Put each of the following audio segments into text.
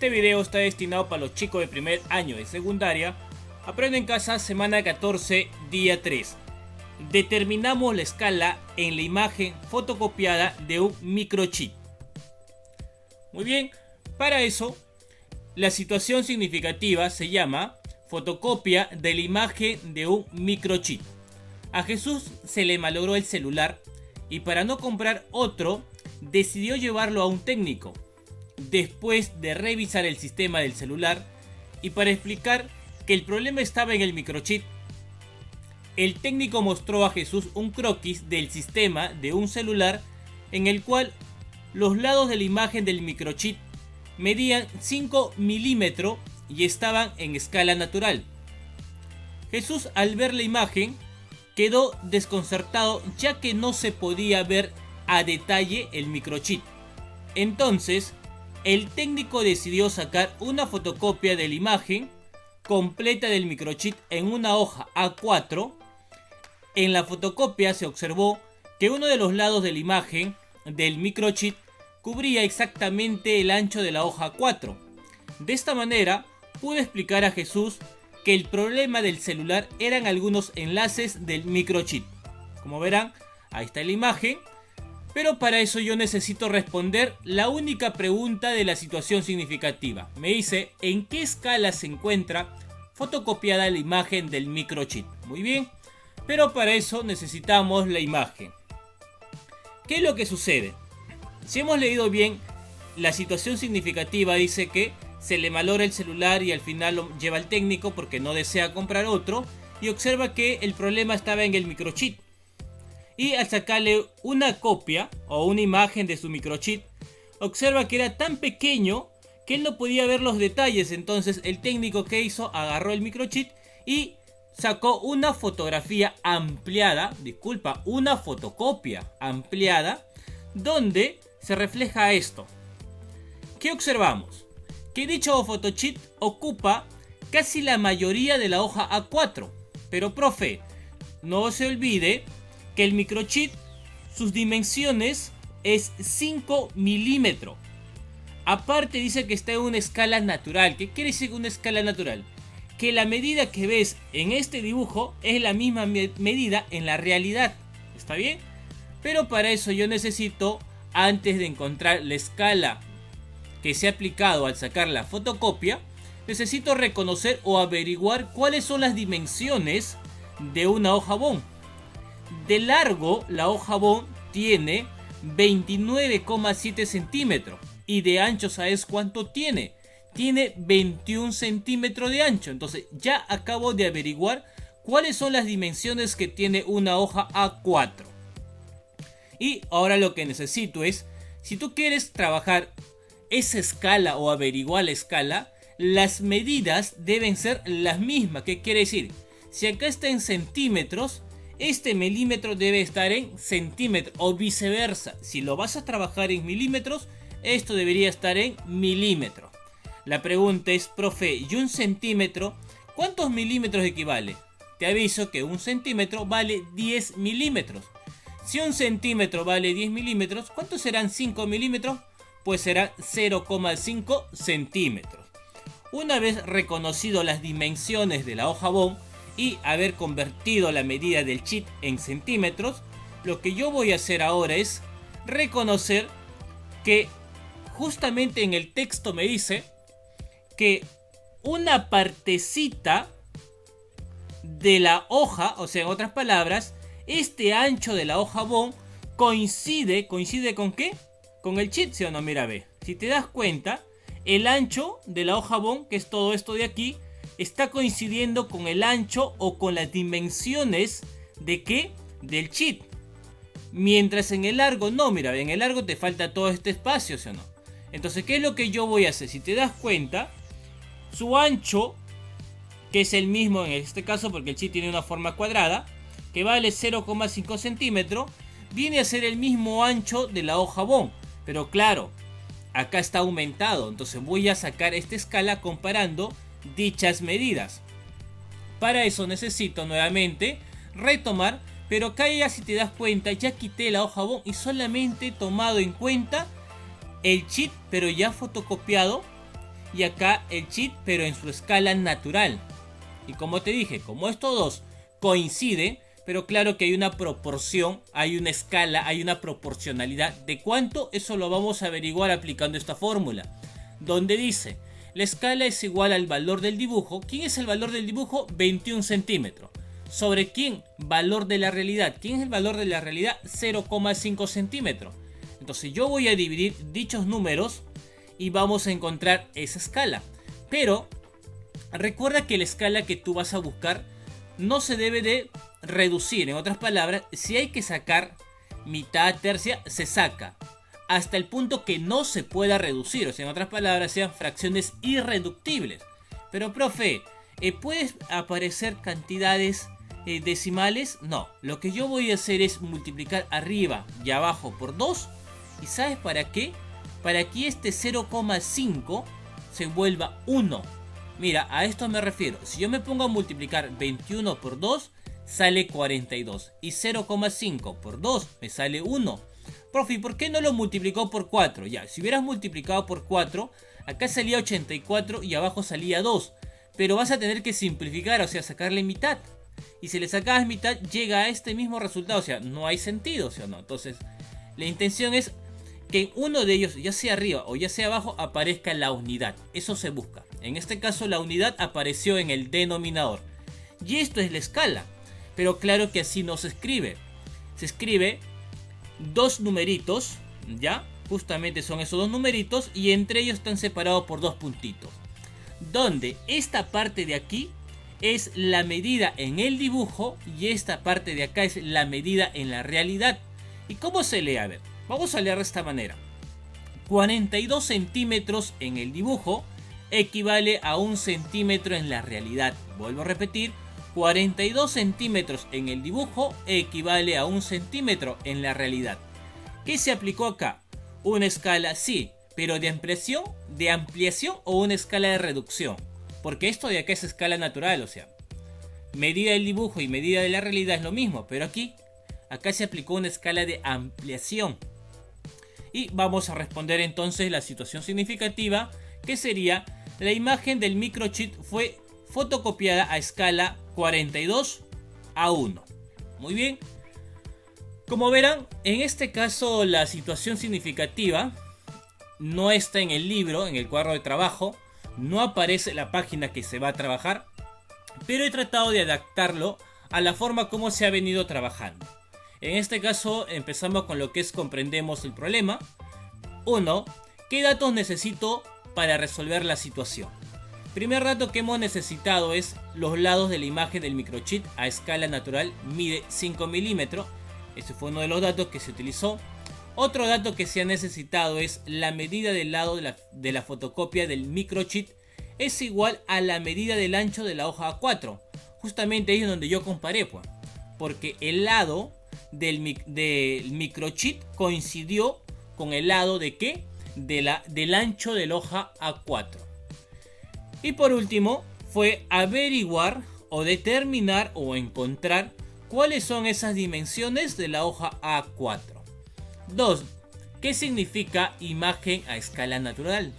Este video está destinado para los chicos de primer año de secundaria. Aprende en casa, semana 14, día 3. Determinamos la escala en la imagen fotocopiada de un microchip. Muy bien, para eso, la situación significativa se llama fotocopia de la imagen de un microchip. A Jesús se le malogró el celular y para no comprar otro, decidió llevarlo a un técnico. Después de revisar el sistema del celular y para explicar que el problema estaba en el microchip, el técnico mostró a Jesús un croquis del sistema de un celular en el cual los lados de la imagen del microchip medían 5 milímetros y estaban en escala natural. Jesús, al ver la imagen, quedó desconcertado ya que no se podía ver a detalle el microchip. Entonces, el técnico decidió sacar una fotocopia de la imagen completa del microchip en una hoja A4. En la fotocopia se observó que uno de los lados de la imagen del microchip cubría exactamente el ancho de la hoja A4. De esta manera, pude explicar a Jesús que el problema del celular eran algunos enlaces del microchip. Como verán, ahí está la imagen. Pero para eso yo necesito responder la única pregunta de la situación significativa. Me dice, ¿en qué escala se encuentra fotocopiada la imagen del microchip? Muy bien, pero para eso necesitamos la imagen. ¿Qué es lo que sucede? Si hemos leído bien, la situación significativa dice que se le malogra el celular y al final lo lleva al técnico porque no desea comprar otro y observa que el problema estaba en el microchip. Y al sacarle una copia o una imagen de su microchip, observa que era tan pequeño que él no podía ver los detalles. Entonces el técnico, que hizo, agarró el microchip y sacó una fotografía ampliada, una fotocopia ampliada, donde se refleja esto. ¿Qué observamos? Que dicho fotochip ocupa casi la mayoría de la hoja A4. Pero profe, no se olvide que el microchip, sus dimensiones es 5 milímetros. Aparte dice que está en una escala natural. ¿Qué quiere decir una escala natural? Que la medida que ves en este dibujo es la misma medida en la realidad. ¿Está bien? Pero para eso yo necesito, antes de encontrar la escala que se ha aplicado al sacar la fotocopia, necesito reconocer o averiguar cuáles son las dimensiones de una hoja bond. De largo, la hoja bond tiene 29,7 centímetros. Y de ancho, ¿sabes cuánto tiene? Tiene 21 centímetros de ancho. Entonces ya acabo de averiguar cuáles son las dimensiones que tiene una hoja A4. Y ahora lo que necesito es, si tú quieres trabajar esa escala o averiguar la escala, las medidas deben ser las mismas. ¿Qué quiere decir? Si acá está en centímetros, este milímetro debe estar en centímetros o viceversa. Si lo vas a trabajar en milímetros, esto debería estar en milímetros. La pregunta es, profe, ¿y un centímetro cuántos milímetros equivale? Te aviso que un centímetro vale 10 milímetros. Si un centímetro vale 10 milímetros, ¿cuántos serán 5 milímetros? Pues será 0,5 centímetros. Una vez reconocido las dimensiones de la hoja bond y haber convertido la medida del chip en centímetros, lo que yo voy a hacer ahora es reconocer que justamente en el texto me dice que una partecita de la hoja, o sea, en otras palabras, este ancho de la hoja bond coincide ¿con qué? Con el chip, ¿sí o no? Mira, ve, si te das cuenta, el ancho de la hoja bond, que es todo esto de aquí, está coincidiendo con el ancho o con las dimensiones ¿de qué? Del chip. Mientras en el largo no, mira, en el largo te falta todo este espacio, ¿sí o no? Entonces, ¿qué es lo que yo voy a hacer? Si te das cuenta, su ancho, que es el mismo en este caso porque el chip tiene una forma cuadrada, que vale 0,5 centímetros, viene a ser el mismo ancho de la hoja bond. Pero claro, acá está aumentado, entonces voy a sacar esta escala comparando dichas medidas. Para eso necesito nuevamente retomar, pero acá ya, si te das cuenta, ya quité la hoja bond y solamente he tomado en cuenta el chip, pero ya fotocopiado, y acá el cheat, pero en su escala natural. Y como te dije, como estos dos coinciden, pero claro que hay una proporción, hay una escala, hay una proporcionalidad de cuánto, eso lo vamos a averiguar aplicando esta fórmula, donde dice, la escala es igual al valor del dibujo. ¿Quién es el valor del dibujo? 21 centímetros. ¿Sobre quién? Valor de la realidad. ¿Quién es el valor de la realidad? 0,5 centímetros. Entonces yo voy a dividir dichos números y vamos a encontrar esa escala. Pero recuerda que la escala que tú vas a buscar no se debe de reducir. En otras palabras, si hay que sacar mitad, tercia, se saca hasta el punto que no se pueda reducir. O sea, en otras palabras, sean fracciones irreductibles. Pero profe, ¿puedes aparecer cantidades decimales? No, lo que yo voy a hacer es multiplicar arriba y abajo por 2. ¿Y sabes para qué? Para que este 0,5 se vuelva 1. Mira, a esto me refiero. Si yo me pongo a multiplicar 21 por 2, sale 42. Y 0,5 por 2 me sale 1. Profe, ¿por qué no lo multiplicó por 4? Ya, si hubieras multiplicado por 4, acá salía 84 y abajo salía 2. Pero vas a tener que simplificar, o sea, sacarle mitad. Y si le sacabas mitad, llega a este mismo resultado. O sea, no hay sentido, ¿sí o no? Entonces, la intención es que en uno de ellos, ya sea arriba o ya sea abajo, aparezca la unidad. Eso se busca. En este caso, la unidad apareció en el denominador. Y esto es la escala. Pero claro que así no se escribe. Se escribe dos numeritos, ¿ya? Justamente son esos dos numeritos y entre ellos están separados por dos puntitos. Donde esta parte de aquí es la medida en el dibujo y esta parte de acá es la medida en la realidad. ¿Y cómo se lee? A ver, vamos a leer de esta manera. 42 centímetros en el dibujo equivale a 1 centímetro en la realidad. Vuelvo a repetir, 42 centímetros en el dibujo equivale a 1 centímetro en la realidad. ¿Qué se aplicó acá? Una escala, sí, pero de ampliación o una escala de reducción. Porque esto de acá es escala natural, o sea, medida del dibujo y medida de la realidad es lo mismo, pero acá se aplicó una escala de ampliación. Y vamos a responder entonces la situación significativa, que sería: la imagen del microchip fue fotocopiada a escala 42:1. Muy bien. Como verán, en este caso la situación significativa no está en el libro, en el cuadro de trabajo, no aparece la página que se va a trabajar, pero he tratado de adaptarlo a la forma como se ha venido trabajando. En este caso empezamos con lo que es comprendemos el problema. 1. ¿Qué datos necesito para resolver la situación? Primer dato que hemos necesitado es los lados de la imagen del microchip a escala natural, mide 5 milímetros. Ese fue uno de los datos que se utilizó. Otro dato que se ha necesitado es la medida del lado de la fotocopia del microchip es igual a la medida del ancho de la hoja A4. Justamente ahí es donde yo comparé, pues, porque el lado del microchip coincidió con el lado de ¿qué? Del ancho de la hoja A4. Y por último fue averiguar o determinar o encontrar cuáles son esas dimensiones de la hoja A4. 2. ¿Qué significa imagen a escala natural?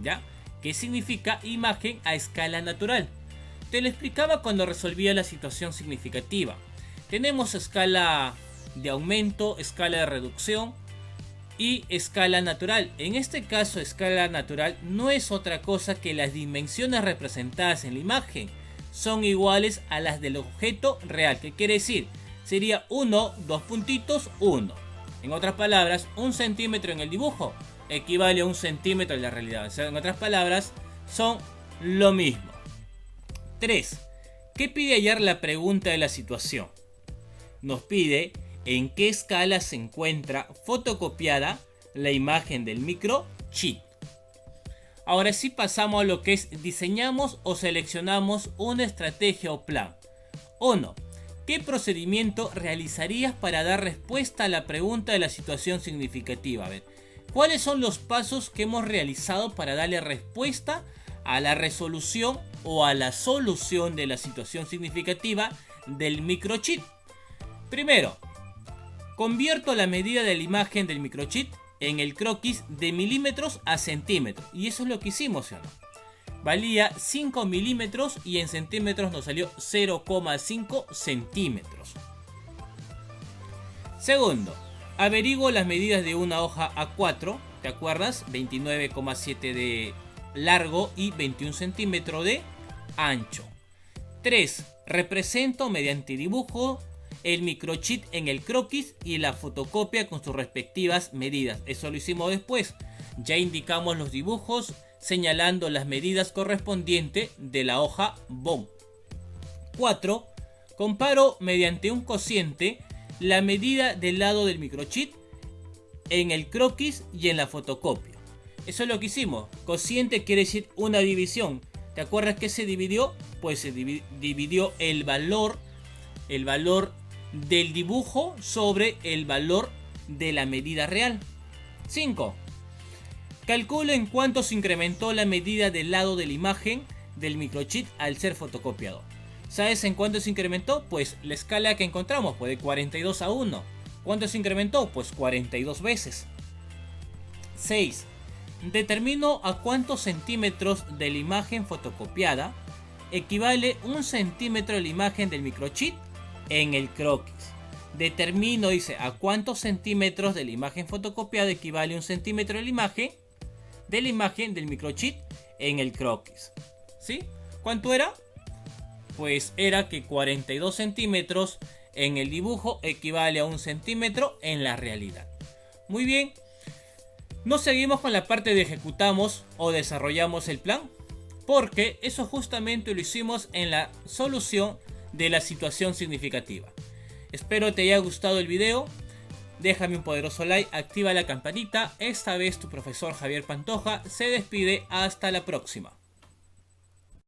¿Ya? ¿Qué significa imagen a escala natural? Te lo explicaba cuando resolvía la situación significativa. Tenemos escala de aumento, escala de reducción y escala natural. En este caso, escala natural no es otra cosa que las dimensiones representadas en la imagen son iguales a las del objeto real. ¿Qué quiere decir? Sería 1, 2 puntitos, 1. En otras palabras, 1 centímetro en el dibujo equivale a 1 centímetro en la realidad. O sea, en otras palabras, son lo mismo. 3. ¿Qué pide hallar la pregunta de la situación? Nos pide en qué escala se encuentra fotocopiada la imagen del microchip. Ahora sí pasamos a lo que es diseñamos o seleccionamos una estrategia o plan. 1. ¿Qué procedimiento realizarías para dar respuesta a la pregunta de la situación significativa? A ver, ¿cuáles son los pasos que hemos realizado para darle respuesta a la resolución o a la solución de la situación significativa del microchip? Primero, convierto la medida de la imagen del microchip en el croquis de milímetros a centímetros. Y eso es lo que hicimos, ¿sí o no? valía 5 milímetros y en centímetros nos salió 0,5 centímetros. Segundo, averiguo las medidas de una hoja A4, ¿te acuerdas? 29,7 de largo y 21 centímetros de ancho. 3. Represento mediante dibujo el microchip en el croquis y la fotocopia con sus respectivas medidas. Eso lo hicimos después. Ya indicamos los dibujos señalando las medidas correspondientes de la hoja BOM. 4. Comparo mediante un cociente la medida del lado del microchip en el croquis y en la fotocopia. Eso es lo que hicimos. Cociente quiere decir una división. ¿Te acuerdas que se dividió? Pues se dividió el valor del dibujo sobre el valor de la medida real. 5. Calculo en cuánto se incrementó la medida del lado de la imagen del microchip al ser fotocopiado. ¿Sabes en cuánto se incrementó? Pues la escala que encontramos, pues de 42 a 1. ¿Cuánto se incrementó? Pues 42 veces. 6. Determino a cuántos centímetros de la imagen fotocopiada equivale 1 centímetro de la imagen del microchip en el croquis. Determino, dice, a cuántos centímetros de la imagen fotocopiada equivale 1 centímetro de la imagen del microchip en el croquis. ¿Sí? ¿Cuánto era? Pues era que 42 centímetros en el dibujo equivale a 1 centímetro en la realidad. Muy bien. No seguimos con la parte de ejecutamos o desarrollamos el plan, porque eso justamente lo hicimos en la solución de la situación significativa. Espero te haya gustado el video. Déjame un poderoso like, activa la campanita. Esta vez tu profesor Javier Pantoja se despide. Hasta la próxima.